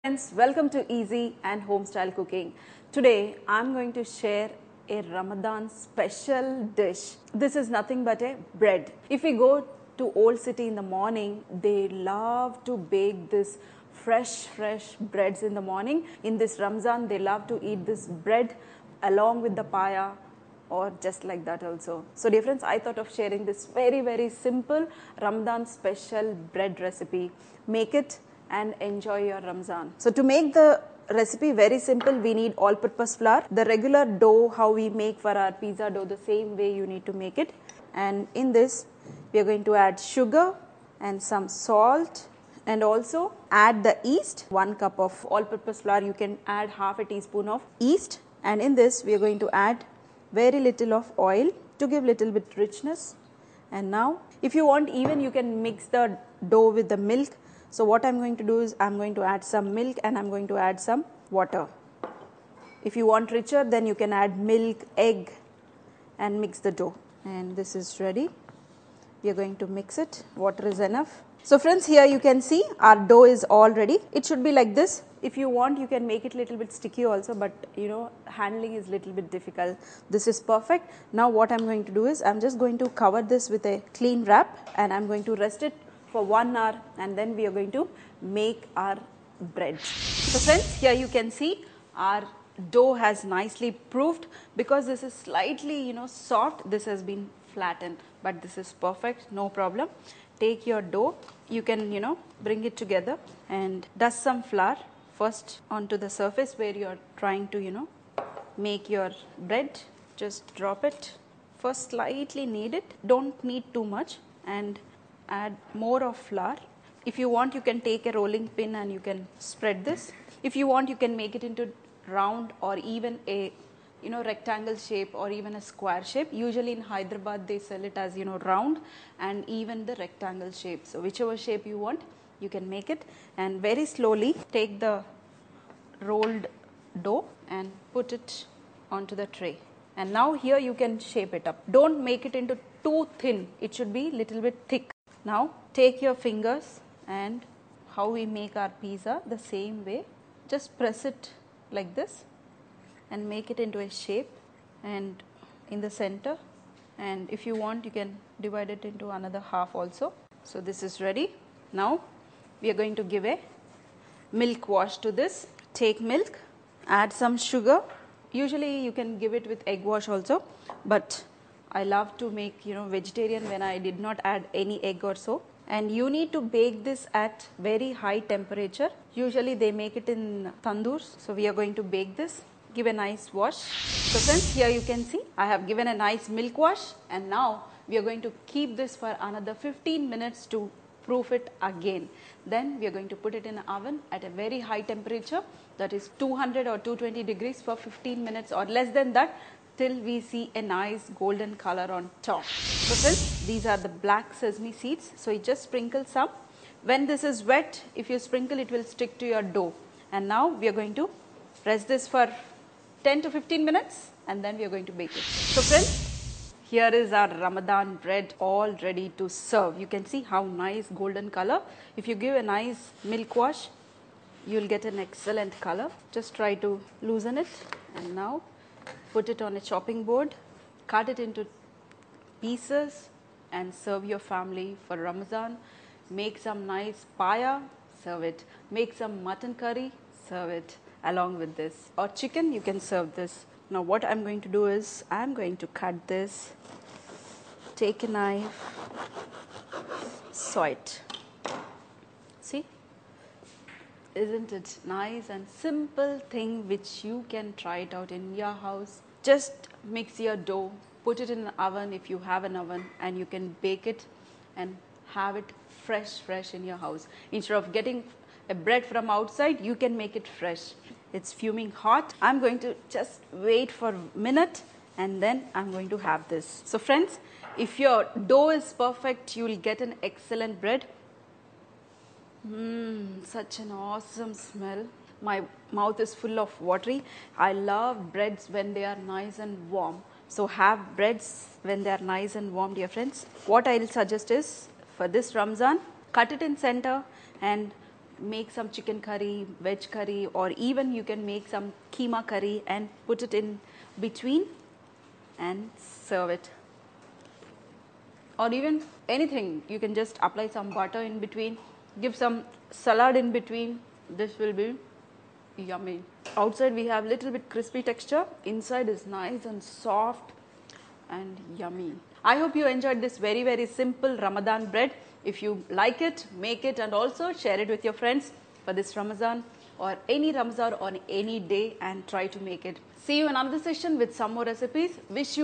Friends, welcome to Easy and Homestyle Cooking. Today I'm going to share a Ramadan special dish. This is nothing but a bread. If we go to Old City in the morning, they love to bake this fresh breads in the morning. In this Ramzan, they love to eat this bread along with the paya or just like that also. So dear friends, I thought of sharing this very simple Ramadan special bread recipe. Make it and enjoy your Ramzan. So to make the recipe very simple, we need all-purpose flour. The regular dough how we make for our pizza dough, the same way you need to make it. And in this we are going to add sugar and some salt, and also add the yeast. 1 cup of all-purpose flour, you can add half a teaspoon of yeast. And in this we are going to add very little of oil to give little bit richness. And now if you want, even you can mix the dough with the milk. So what I am going to do is I am going to add some milk and I am going to add some water. If you want richer, then you can add milk, egg and mix the dough. And this is ready. We are going to mix it. Water is enough. So friends, here you can see our dough is all ready. It should be like this. If you want, you can make it little bit sticky also, but handling is little bit difficult. This is perfect. Now what I am going to do is I am just going to cover this with a clean wrap and I am going to rest it for 1 hour, and then we are going to make our bread. So friends, here you can see our dough has nicely proofed. Because this is slightly soft, this has been flattened, but this is perfect, no problem. Take your dough, you can bring it together and dust some flour first onto the surface where you are trying to make your bread. Just drop it first, slightly knead it, don't knead too much, and add more of flour. If you want, you can take a rolling pin and you can spread this. If you want, you can make it into round or even a rectangle shape or even a square shape. Usually in Hyderabad they sell it as round and even the rectangle shape. So whichever shape you want, you can make it, and very slowly take the rolled dough and put it onto the tray. And now here you can shape it up. Don't make it into too thin, it should be little bit thick. Now take your fingers and how we make our pizza, the same way, just press it like this and make it into a shape and in the center, and if you want you can divide it into another half also. So this is ready. Now we are going to give a milk wash to this. Take milk, add some sugar. Usually you can give it with egg wash also, but I love to make vegetarian when I did not add any egg or so. And you need to bake this at very high temperature. Usually they make it in tandoors. So we are going to bake this. Give a nice wash. So friends, here you can see I have given a nice milk wash, and now we are going to keep this for another 15 minutes to proof it again. Then we are going to put it in the oven at a very high temperature, that is 200 or 220 degrees for 15 minutes or less than that, till we see a nice golden color on top. So friends, these are the black sesame seeds. So you just sprinkle some. When this is wet, if you sprinkle, it will stick to your dough. And now we are going to rest this for 10 to 15 minutes and then we are going to bake it. So friends, here is our Ramadan bread all ready to serve. You can see how nice golden color. If you give a nice milk wash, you will get an excellent color. Just try to loosen it, and now put it on a chopping board, cut it into pieces and serve your family for Ramazan. Make some nice paya, serve it. Make some mutton curry, serve it along with this. Or chicken, you can serve this. Now what I am going to do is, I am going to cut this. Take a knife, saw it. See? Isn't it nice and simple thing which you can try it out in your house. Just mix your dough, put it in an oven if you have an oven, and you can bake it and have it fresh in your house. Instead of getting a bread from outside, you can make it fresh. It's fuming hot. I'm going to just wait for a minute and then I'm going to have this. So friends, if your dough is perfect, you will get an excellent bread. Such an awesome smell. My mouth is full of watery. I love breads when they are nice and warm. So have breads when they are nice and warm, dear friends. What I will suggest is, for this Ramzan, cut it in center and make some chicken curry, veg curry, or even you can make some keema curry and put it in between and serve it. Or even anything, you can just apply some butter in between, give some salad in between. This will be yummy. Outside we have little bit crispy texture, inside is nice and soft and yummy. I hope you enjoyed this very simple Ramadan bread. If you like it, make it and also share it with your friends for this Ramadan or any Ramzan on any day and try to make it. See you in another session with some more recipes. Wish you